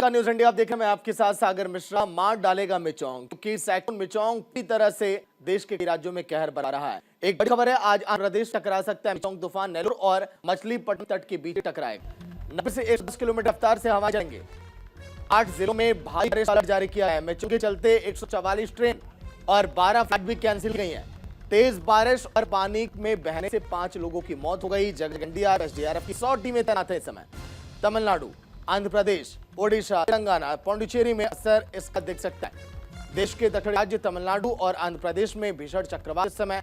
News India आप देख रहे हैं, मैं आपके साथ सागर मिश्रा। मार डालेगा मिचोंग, क्योंकि साइक्लोन मिचोंग पूरी तरह से देश के राज्यों में कहर बना रहा है। एक बड़ी खबर है, आज आंध्र प्रदेश टकरा सकता है। मिचोंग तूफान नेल्लोर और मछलीपट्टनम तट के बीच टकराएगा। 90 से 110 किलोमीटर रफ्तार से हवा चलेंगे। 8 जिलों में भारी बारिश अलर्ट जारी किया है। मिचोंग के चलते 144 ट्रेन और 12 फ्लाइट भी कैंसिल गई है। तेज बारिश और पानी में बहने से 5 लोगों की मौत हो गई। जगह एसडीआरएफ की 100 टीमें तैनात है इस समय। तमिलनाडु, आंध्र प्रदेश, ओडिशा, तेलंगाना, पौंडीचेरी में असर इसका दिख सकता है। देश के दक्षिणी राज्य तमिलनाडु और आंध्र प्रदेश में भीषण चक्रवात इस समय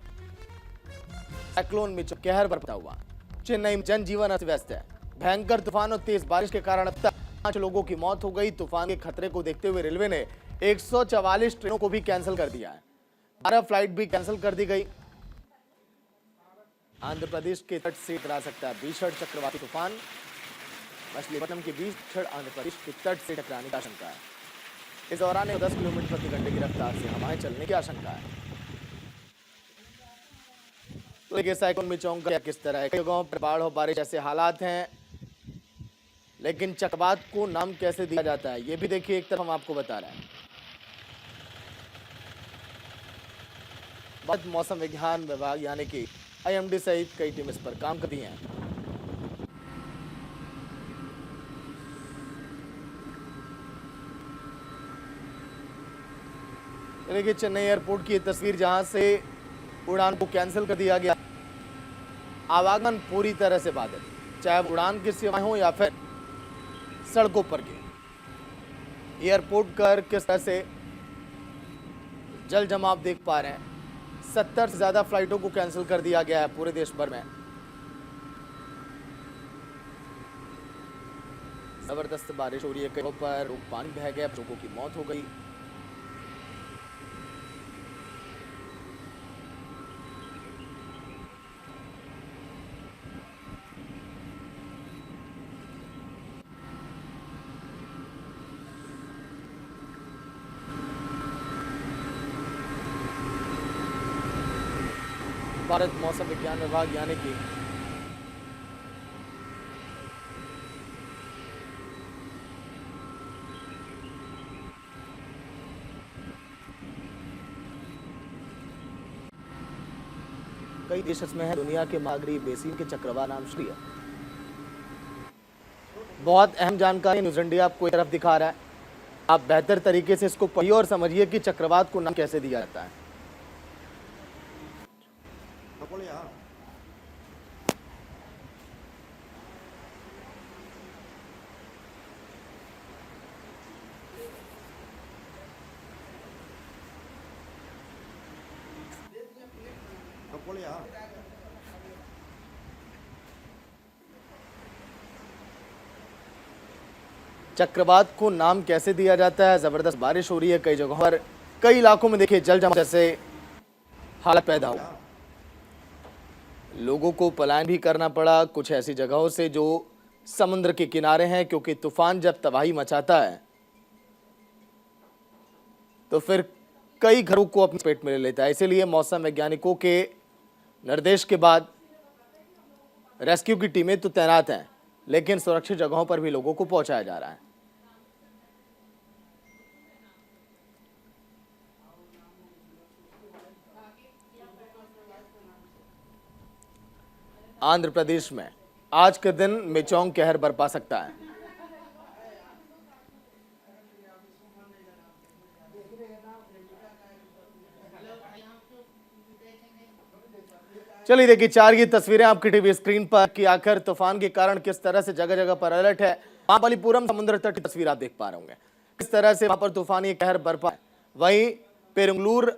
साइक्लोन में कहर बरपा हुआ। चेन्नई में जनजीवन अस्त व्यस्त है। भयंकर तूफान और तेज बारिश के कारण अब तक 5 लोगों की मौत हो गई। तूफान के खतरे को देखते हुए रेलवे ने 144 ट्रेनों को भी कैंसिल कर दिया है। 12 फ्लाइट भी कैंसिल कर दी गई। आंध्र प्रदेश के तट से टकरा सकता है भीषण चक्रवाती तूफान। मछलीपट्टनम के बीच आंध्र प्रदेश के तट से टकराने की आशंका है। इस दौरान 10 किलोमीटर प्रति घंटे की रफ्तार से हवाएं चलने की आशंका है। तो ये साइक्लोन मिचोंग का किस तरह है, कई जगहों पर बाढ़ और बारिश ऐसे हालात हैं, लेकिन चक्रवात को नाम कैसे दिया जाता है ये भी देखिए। एक तरफ हम आपको बता रहे हैं, भारत मौसम विज्ञान विभाग यानी कि आईएमडी सहित कई टीम इस पर काम करती हैं। देखिए चेन्नई एयरपोर्ट की तस्वीर, जहां से उड़ान को कैंसिल कर दिया गया। आवागमन पूरी तरह से बाधित, चाहे उड़ान की सेवाएं हो या फिर सड़कों पर के एयरपोर्ट पर किस तरह से जल जमाव देख पा रहे हैं। 70 से ज्यादा फ्लाइटों को कैंसिल कर दिया गया है पूरे देश भर में। जबरदस्त बारिश हो रही है, कई पर पानी बह गया, लोगों की मौत हो गई। भारत मौसम विज्ञान विभाग यानी कि कई देश इसमें है। दुनिया के महासागरीय बेसिन के चक्रवात नाम श्री है। बहुत अहम जानकारी न्यूज इंडिया आपको एक तरफ दिखा रहा है। आप बेहतर तरीके से इसको पढ़िए और समझिए कि चक्रवात को नाम कैसे दिया जाता है। चक्रवात को नाम कैसे दिया जाता है। जबरदस्त बारिश हो रही है कई जगहों पर, कई इलाकों में देखिए जल जमाव जैसे हालत पैदा हुआ। लोगों को पलायन भी करना पड़ा कुछ ऐसी जगहों से जो समुद्र के किनारे हैं, क्योंकि तूफान जब तबाही मचाता है तो फिर कई घरों को अपने पेट में ले लेता है। इसीलिए मौसम वैज्ञानिकों के निर्देश के बाद रेस्क्यू की टीमें तो तैनात हैं, लेकिन सुरक्षित जगहों पर भी लोगों को पहुंचाया जा रहा है। आंध्र प्रदेश में आज के दिन मिचोंग कहर बरपा सकता है। चलिए देखिए 4 ये तस्वीरें आपकी टीवी स्क्रीन पर कि आखिर तूफान के कारण किस तरह से जगह जगह पर अलर्ट है। महाबलीपुरम समुद्र तट की तस्वीर आप देख पा रहे होंगे, किस तरह से वहां पर तूफान ये कहर बरपा है। वहीं पेरुंगलूर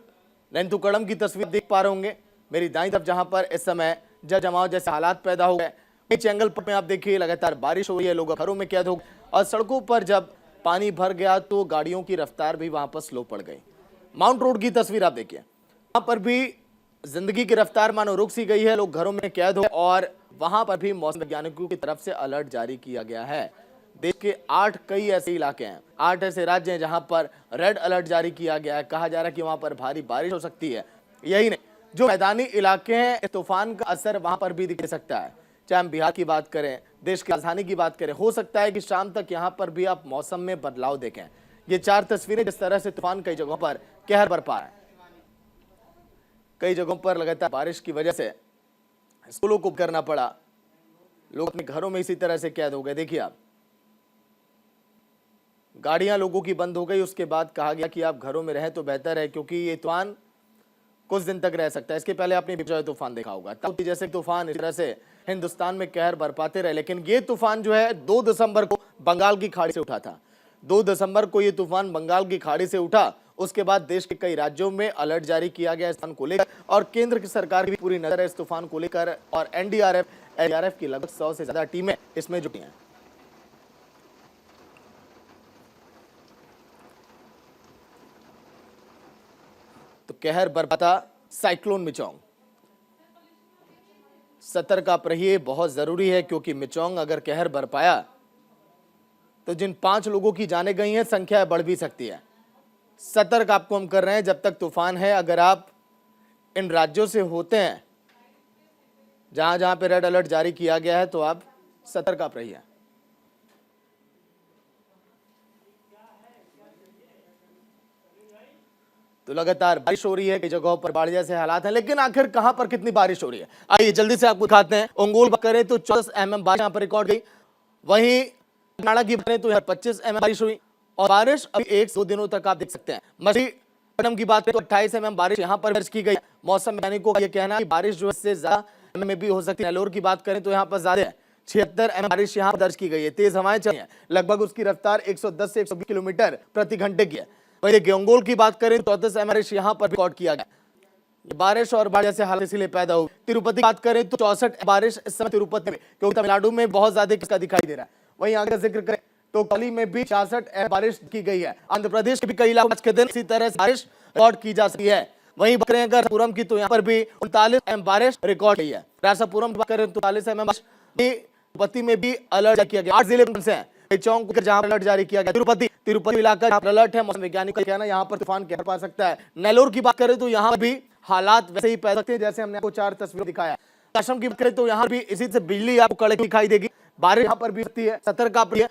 नैंतुकड़म की तस्वीर देख पा रहे होंगे मेरी दाईं तरफ, जहां पर इस समय जल जमाव जैसे हालात पैदा हो गए। चेंगलपट में आप देखिए लगातार बारिश हो रही है, लोग घरों में कैद हो गए और सड़कों पर जब पानी भर गया तो गाड़ियों की रफ्तार भी वहां पर स्लो पड़ गई। माउंट रोड की तस्वीर आप देखिए, वहां पर भी जिंदगी की रफ्तार मानो रुक सी गई है, लोग घरों में कैद हो और वहां पर भी मौसम वैज्ञानिकों की तरफ से अलर्ट जारी किया गया है। देश के 8 कई ऐसे इलाके हैं, 8 ऐसे राज्य हैं जहां पर रेड अलर्ट जारी किया गया है। कहा जा रहा है कि वहां पर भारी बारिश हो सकती है। यही नहीं, जो मैदानी इलाके हैं, तूफान का असर वहां पर भी दिख सकता है, चाहे हम बिहार की बात करें, देश की राजधानी की बात करें, हो सकता है कि शाम तक यहाँ पर भी आप मौसम में बदलाव देखें। ये 4 तस्वीरें जिस तरह से तूफान कई जगहों पर कहर बरपा है। कई जगहों पर लगातार बारिश की वजह से स्कूलों को करना पड़ा, लोग अपने घरों में इसी तरह से कैद हो गए। देखिए आप, गाड़ियां लोगों की बंद हो गई, उसके बाद कहा गया कि आप घरों में रहें तो बेहतर है, क्योंकि ये तूफान कुछ दिन तक रह सकता है। इसके पहले आपने बिजॉय तूफान देखा होगा, ताऊ जैसे तूफान इस तरह से हिंदुस्तान में कहर बरपाते रहे, लेकिन ये तूफान जो है 2 दिसंबर को बंगाल की खाड़ी से उठा था। 2 दिसंबर को ये तूफान बंगाल की खाड़ी से उठा। उसके बाद देश के कई राज्यों में अलर्ट जारी किया गया इस तूफान को लेकर, और केंद्र की सरकार की भी पूरी नजर है इस तूफान को लेकर, और एनडीआरएफ की लगभग 100 से ज्यादा टीमें इसमें जुटी हैं। तो कहर बरपाता साइक्लोन मिचोंग, सतर्क आप रहिए, बहुत जरूरी है, क्योंकि मिचोंग अगर कहर बरपाया तो जिन 5 लोगों की जानें गई हैं, संख्या बढ़ भी सकती है। सतर्क आपको हम कर रहे हैं जब तक तूफान है। अगर आप इन राज्यों से होते हैं जहां जहां पे रेड अलर्ट जारी किया गया है, तो आप सतर्क आप रहिए। तो लगातार बारिश हो रही है, कई जगहों पर बाढ़ जैसे हालात हैं, लेकिन आखिर कहां पर कितनी बारिश हो रही है, आइए जल्दी से आपको दिखाते हैं। ओंगोल बात करें तो 14 mm बारिश यहां पर रिकॉर्ड गई, वहीं नाड़ा की बात करें तो 25 mm बारिश हुई, और बारिश अभी 1-2 दिनों तक आप देख सकते हैं। मछलीपट्टनम की बात करें तो 28 mm बारिश यहां पर दर्ज की गई। मौसम वैज्ञानिकों का यह कहना है कि बारिश जो है ज्यादा में भी हो सकती है। नेल्लोर की बात करें तो यहाँ पर ज्यादा है, 76 mm बारिश यहाँ पर दर्ज की गई है। तेज हवाएं चली हैं, लगभग उसकी रफ्तार 110 से 120 किलोमीटर प्रति घंटे की है। वहीं गेंगोल की बात करें तो 34 mm बारिश यहाँ पर रिकॉर्ड किया गया। बारिश और बाढ़ जैसे हालात इसीलिए पैदा हुई। तिरुपति की बात करें तो 64 बारिश इस समय तिरुपति में, क्योंकि तमिलनाडु में बहुत ज्यादा इसका दिखाई दे रहा है। वहीं आगे का जिक्र करें तो कली में भी 66 बारिश की गई है। आंध्र प्रदेश के भी कई इलाकों के दिन इसी तरह से बारिश रिकॉर्ड की जा सकती है। वहीं बात करें अगर राजापुरम की तो यहाँ पर भी 39 mm बारिश रिकॉर्ड की है। राजापुरम की बात करें तो 40 mm बारिश। तिरुपति में भी अलर्ट जारी किया गया। 8 जिले से हैं चौंक जहां अलर्ट जारी किया गया। तिरुपति इलाका जहां अलर्ट है, मौसम वैज्ञानिक का कहना है यहाँ पर तूफान कहर पा सकता है। नेल्लोर की बात करें तो यहाँ पर भी हालात वैसे ही पैदा सकते हैं जैसे हमने आपको 4 तस्वीरें दिखाया। असम की बात करें तो यहाँ भी इसी से बिजली आपको कड़क दिखाई देगी, बारिश यहाँ पर भी होती है, सतर्क आप रहिए।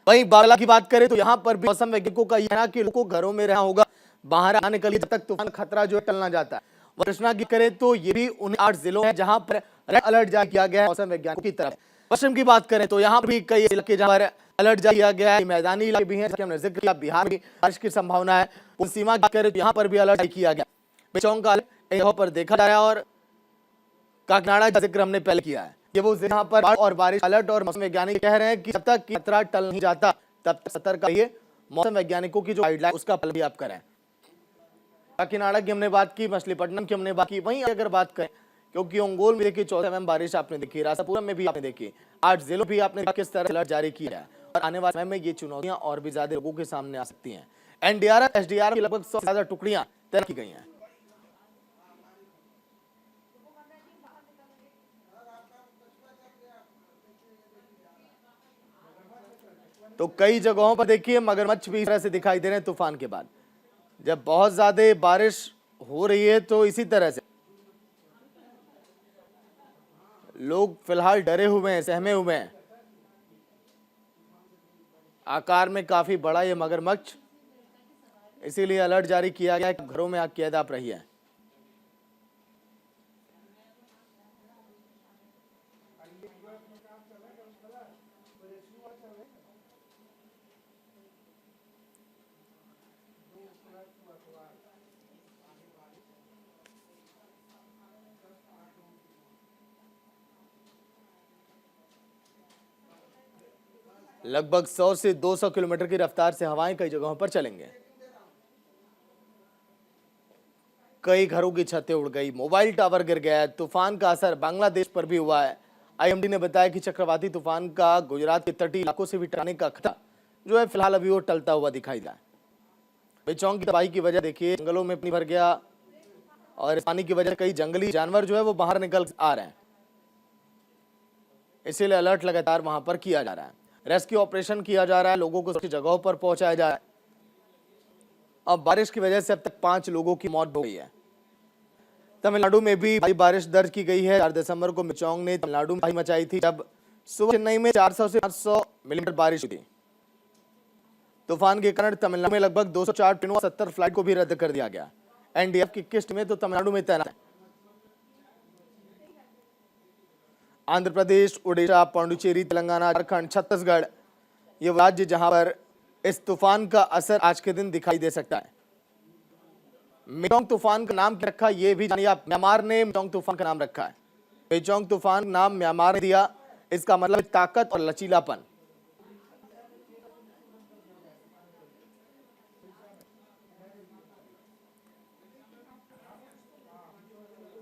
वहीं बागला की बात करें तो यहाँ पर भी मौसम वैज्ञानिकों का यह कहना कि लोगों को घरों में रहना होगा, बाहर आने के लिए जब तक तूफान खतरा जो है टलना जाता है। कृष्णा की करें तो ये भी उन 8 जिलों हैं जहां पर रेड अलर्ट जारी किया गया है मौसम वैज्ञानिकों की तरफ। पश्चिम की बात करें तो यहाँ भी कई इलाके जहां पर अलर्ट जारी किया गया है, मैदानी इलाके भी हैं, हमने जिक्र किया। बिहार में बारिश की संभावना है। सीमा की बात करें तो यहाँ पर भी अलर्ट जारी किया गया। मिचोंग का यहाँ पर देखा जा रहा है, और काकीनाडा का जिक्र हमने पहले किया है। ये वो जहां पर बाढ़ और बारिश अलर्ट, और मौसम वैज्ञानिक कह रहे हैं कि जब तक खतरा टल नहीं जाता तब तक सतर्क रहिए। मौसम वैज्ञानिकों की जो गाइडलाइन उसका पालन भी आप करें। काकीनाडा की हमने बात की, मछलीपट्टनम की हमने बात की। वहीं अगर बात करें, क्योंकि ओंगोल में देखिए 14 mm बारिश आपने देखी, राजापुरम में भी आपने देखी, 8 जिलों भी आपने किस तरह अलर्ट जारी किया है, और आने वाले समय में ये चुनौतियां और भी ज्यादा लोगों के सामने आ सकती हैं। एनडीआरएफ एसडीआरएफ की लगभग 100 से ज्यादा टुकड़ियां तैनात की गई हैं। तो कई जगहों पर देखिए मगरमच्छ भी इस तरह से दिखाई दे रहे हैं तूफान के बाद। जब बहुत ज्यादा बारिश हो रही है तो इसी तरह से लोग फिलहाल डरे हुए हैं, सहमे हुए हैं। आकार में काफी बड़ा ये मगरमच्छ, इसीलिए अलर्ट जारी किया गया है, घरों में आग कैद आप रहिए। लगभग 100 से 200 किलोमीटर की रफ्तार से हवाएं कई जगहों पर चलेंगे। कई घरों की छतें उड़ गई, मोबाइल टावर गिर गया। तूफान का असर बांग्लादेश पर भी हुआ है। आईएमडी ने बताया कि चक्रवाती तूफान का गुजरात के तटीय इलाकों से भी टकराने का खतरा जो है फिलहाल अभी वो टलता हुआ दिखाई दे रहा है। मिचोंग की तबाही की वजह देखिए, जंगलों में पानी भर गया, और पानी की वजह से कई जंगली जानवर जो है वो बाहर निकल आ रहे हैं, इसीलिए अलर्ट लगातार वहां पर किया जा रहा है। रेस्क्यू ऑपरेशन किया जा रहा है, लोगों को सुरक्षित जगहों पर पहुंचाया जा रहा है। अब बारिश की वजह से अब तक 5 लोगों की मौत हो गई है। तमिलनाडु में भी भारी बारिश दर्ज की गई है। 4 दिसंबर को मिचोंग ने तमिलनाडु में तबाही मचाई थी, जब सुबह चेन्नई में 400 से 500 मिलीमीटर बारिश हुई थी। तूफान के कारण तमिलनाडु में लगभग 204 ट्रेनों और 70 फ्लाइट को भी रद्द कर दिया गया। एनडीएफ की 21 टीमें तो तमिलनाडु में तैनात है। आंध्र प्रदेश, उड़ीसा, पांडुचेरी, तेलंगाना, झारखंड, छत्तीसगढ़ ये राज्य जहां पर इस तूफान का असर आज के दिन दिखाई दे सकता है। मिचोंग तूफान का नाम क्या रखा, ये भी जानिए आप। म्यांमार ने मिचोंग तूफान का नाम रखा है। मिचोंग तूफान नाम म्यांमार ने दिया, इसका मतलब ताकत और लचीलापन।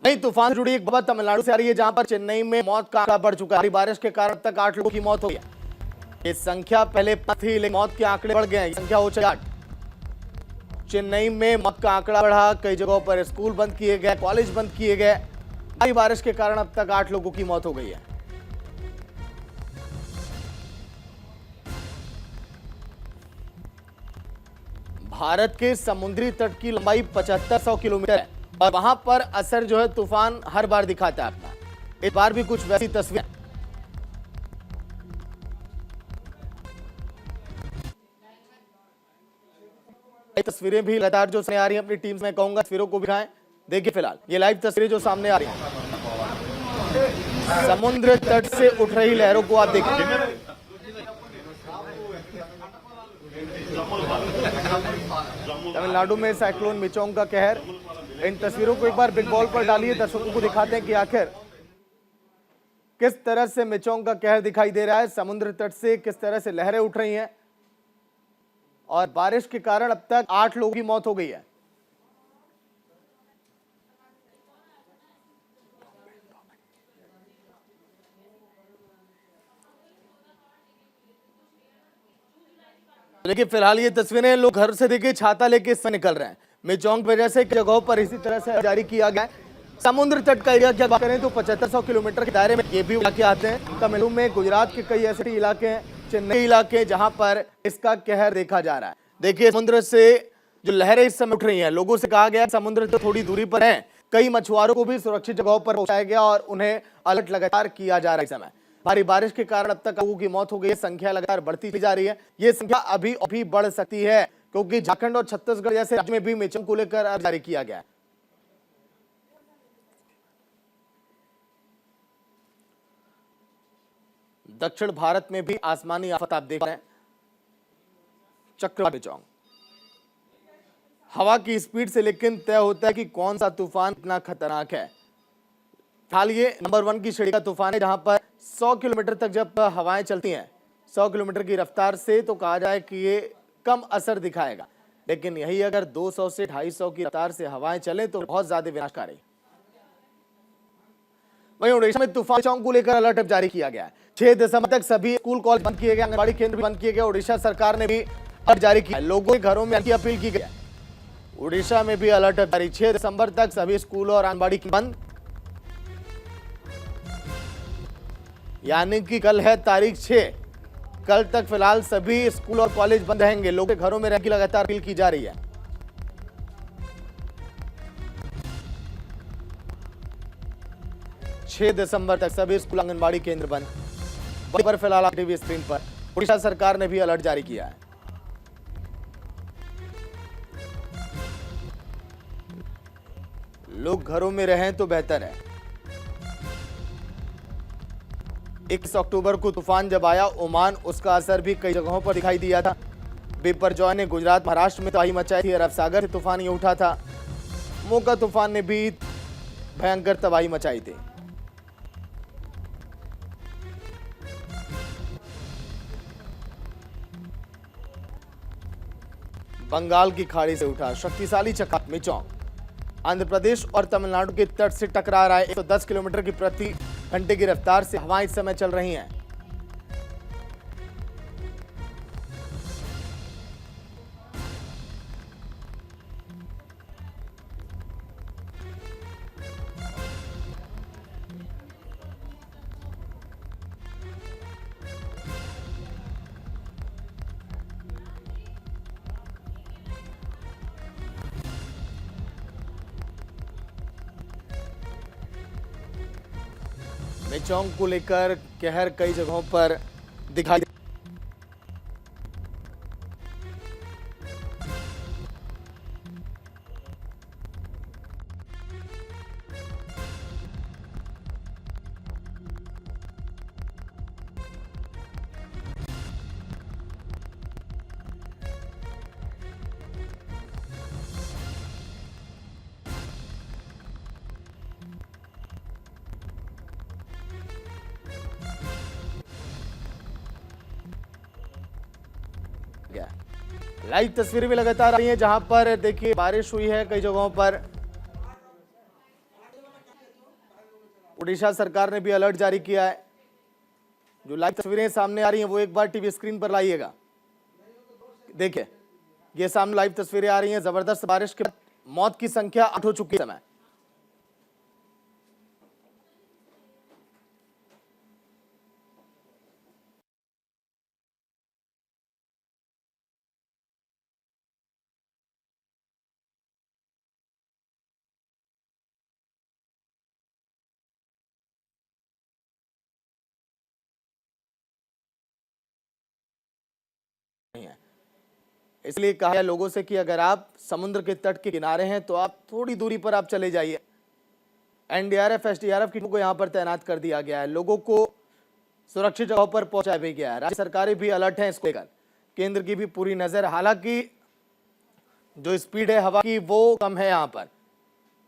नई तूफान से जुड़ी एक खबर तमिलनाडु से आ रही है, जहां पर चेन्नई में मौत का आंकड़ा बढ़ चुका है। बारिश के कारण अब तक 8 लोगों की मौत हो गई है। ये संख्या पहले थी, लेकिन मौत के आंकड़े बढ़ गए हैं। संख्या हो चुकी 8। चेन्नई में मौत का आंकड़ा बढ़ा, कई जगहों पर स्कूल बंद किए गए, कॉलेज बंद किए गए। भारी बारिश के कारण अब तक 8 लोगों की मौत हो गई है। भारत के समुद्री तट की लंबाई 7500 किलोमीटर है और वहां पर असर जो है तूफान हर बार दिखाता है अपना। इस बार भी कुछ वैसी तस्वीरें। तस्वीरें भी लगातार जो सामने आ रही हैं, अपनी टीम में कहूंगा तस्वीरों को भी दिखाएं। देखिए फिलहाल ये लाइव तस्वीरें जो सामने आ रही हैं, समुद्र तट से उठ रही लहरों को आप देखिए। तमिलनाडु में साइक्लोन मिचोंग का कहर। इन तस्वीरों को एक बार बिग बॉल पर डालिए, दर्शकों को दिखाते हैं कि आखिर किस तरह से मिचोंग का कहर दिखाई दे रहा है। समुद्र तट से किस तरह से लहरें उठ रही हैं और बारिश के कारण अब तक 8 लोगों की मौत हो गई है। लेकिन फिलहाल ये तस्वीरें लोग घर से देखिए छाता लेके इसमें निकल रहे हैं। मिचोंग की वजह से जगहों पर इसी तरह से जारी किया गया है। समुद्र तट का एरिया की बात करें तो 7500 किलोमीटर के दायरे में ये भी इलाके आते हैं। तमिलनाडु में गुजरात के कई ऐसे इलाके हैं, चेन्नई इलाके, जहां पर इसका कहर देखा जा रहा है। देखिए समुद्र से जो लहरें इस समय उठ रही हैं, लोगों से कहा गया समुद्र तो थोड़ी दूरी पर है। कई मछुआरों को भी सुरक्षित जगहों पर पहुंचाया गया और उन्हें अलर्ट लगातार किया जा रहा है। इस समय भारी बारिश के कारण अब तक लोगों की मौत हो गई है। संख्या लगातार बढ़ती जा रही है। ये संख्या अभी बढ़ सकती है, क्योंकि झारखंड और छत्तीसगढ़ जैसे राज्य में भी मिचोंग को लेकर जारी किया गया है। दक्षिण भारत में भी आसमानी आफत आप देख रहे हैं, चक्रवात मिचोंग। हवा की स्पीड से लेकिन तय होता है कि कौन सा तूफान कितना खतरनाक है। फिलहाल ये नंबर 1 की श्रेणी का तूफान है, जहां पर 100 किलोमीटर तक जब हवाएं चलती हैं, 100 किलोमीटर की रफ्तार से, तो कहा जाए कि ये कम असर दिखाएगा। लेकिन यही अगर 200 से 250 की रफ्तार से हवाएं चलें तो बहुत ज्यादा विनाशकारी। वहीं उड़ीसा में तूफान मिचोंग को लेकर अलर्ट जारी किया गया है। 6 दिसंबर तक सभी स्कूल कॉलेज बंद किए गए, आंगनबाड़ी केंद्र भी बंद किए गए। उड़ीसा सरकार ने भी अलर्ट जारी किया, लोगों के घरों में अपील की गई। उड़ीसा में भी अलर्ट जारी, 6 दिसंबर तक सभी स्कूल और आंगनबाड़ी बंद, यानी कि कल है तारीख 6। कल तक फिलहाल सभी स्कूल और कॉलेज बंद रहेंगे। लोगों के घरों में रहने की लगातार अपील की जा रही है। 6 दिसंबर तक सभी स्कूल आंगनबाड़ी केंद्र बंद। वहीं पर फिलहाल टीवी स्क्रीन पर उड़ीसा सरकार ने भी अलर्ट जारी किया है। लोग घरों में रहें तो बेहतर है। 21 अक्टूबर को तूफान जब आया ओमान, उसका असर भी कई जगहों पर दिखाई दिया था। बिपरजॉय ने गुजरात महाराष्ट्र में तबाही मचाई थी। अरब सागर से तूफान ये उठा था। मोका तूफान ने भी भयंकर तबाही मचाई थी। बंगाल की खाड़ी से उठा शक्तिशाली चक्रवात मिचोंग आंध्र प्रदेश और तमिलनाडु के तट से टकरा रहा है। 110 किलोमीटर की प्रति घंटे की रफ्तार से हवाएं इस समय चल रही हैं। मेचोंग को लेकर कहर कई जगहों पर दिखाई गया। लाइव तस्वीरें भी लगातार आ रही हैं जहां पर देखिए बारिश हुई है कई जगहों पर। उड़ीसा सरकार ने भी अलर्ट जारी किया है। जो लाइव तस्वीरें सामने आ रही हैं वो एक बार टीवी स्क्रीन पर लाइएगा। देखिए ये सामने लाइव तस्वीरें आ रही हैं। जबरदस्त बारिश के बाद मौत की संख्या 8 हो चुकी है। नहीं है, इसलिए कहा है लोगों से कि अगर आप समुद्र के तट के किनारे हैं तो आप थोड़ी दूरी पर आप चले जाइए। एनडीआरएफ एसडीआरएफ की टीम को यहां पर तैनात कर दिया गया है। लोगों को सुरक्षित जगहों पर पहुंचाया भी गया है। राज्य सरकारें भी अलर्ट हैं इसको लेकर। केंद्र की भी पूरी नजर। हालांकि जो स्पीड है हवा की वो कम है। यहाँ पर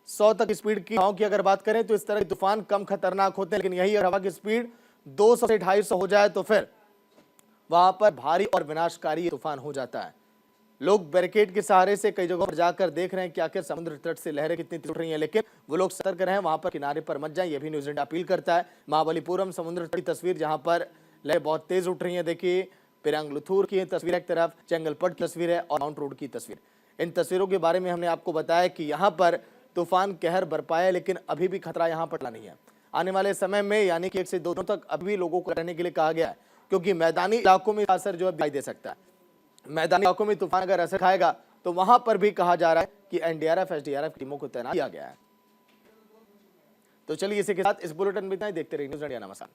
100 तक स्पीड की हवाओं की अगर बात करें तो इस तरह के तूफान कम खतरनाक होते हैं, लेकिन यही अगर हवा की स्पीड 200 से 250 हो जाए तो फिर वहां पर भारी और विनाशकारी तूफान हो जाता है। लोग बैरिकेड के सहारे से कई जगहों पर जाकर देख रहे हैं कि आखिर समुद्र तट से लहरें कितनी तेज उठ रही हैं, लेकिन वो लोग सतर्क रहें, वहां पर किनारे पर मत जाएं। ये भी न्यूजीलैंड अपील करता है। महाबलीपुरम समुद्र तट की तस्वीर जहां पर लहरें बहुत तेज उठ रही है। देखिए पेरांगलुथुर की तस्वीर एक तरफ, चेंगलपट की तस्वीर है और माउंट रोड की तस्वीर। इन तस्वीरों के बारे में हमने आपको बताया कि यहाँ पर तूफान कहर बरपा है, लेकिन अभी भी खतरा यहाँ पर नहीं है। आने वाले समय में यानी कि 1 से 2 दिनों तक अभी भी लोगों को रहने के लिए कहा गया है, क्योंकि मैदानी इलाकों में असर जो है दिखाई दे सकता है। मैदानी इलाकों में तूफान अगर असर खाएगा तो वहां पर भी कहा जा रहा है कि एनडीआरएफ एसडीआरएफ टीमों को तैनात किया गया है। तो चलिए इसी के साथ इस बुलेटिन में इतना ही। देखते रहिए न्यूज़ इंडिया। नमस्कार।